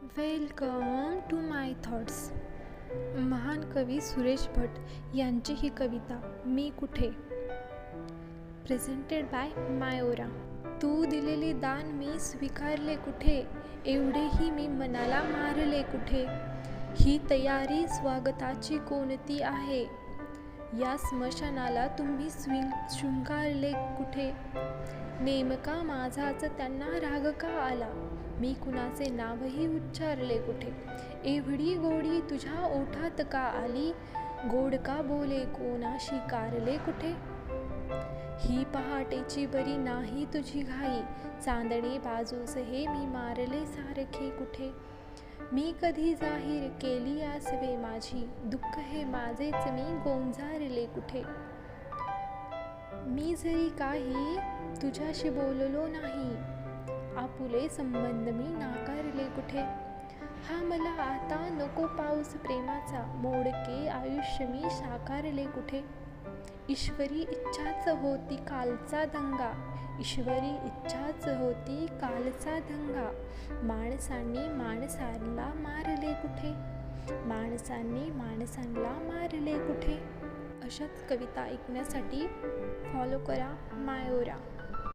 Welcome to my thoughts. महान कवी सुरेश भट यांची ही कविता मी कुठे, प्रेझेंटेड बाय मायोरा. तू दिलेले दान मी स्वीकारले कुठे, एवढेही मी मनाला मारले कुठे. ही तयारी स्वागताची कोणती आहे, या स्मशानाला तुम्ही शृंगारले कुठे. नेमका माझाच त्यांना राग का आला, मी कुणाचे नावही उच्चारले कुठे. एवढी गोडी तुझ्या ओठात का आली, गोड का बोले कोणाशी कारले कुठे. ही पहाटेची बरी नाही तुझी घाई, चांदणे बाजूस हे मी मारले सारखे कुठे. मी कधी जाहीर केली आसवे माझी, दुःख हे माझेच मी गोंजारले कुठे. मी जरी काही तुझ्याशी बोललो नाही, आपुले संबंध मी नाकारले कुठे. हा मला आता नको पाऊस प्रेमाचा, मोडके आयुष्य मी साकारले कुठे. ईश्वरी इच्छाच होती कालचा दंगा, ईश्वरी इच्छाच होती कालचा दंगा. माणसांनी माणसांना मारले कुठे, माणसांनी माणसांना मारले कुठे. अशाच कविता ऐकण्यासाठी फॉलो करा मायोरा.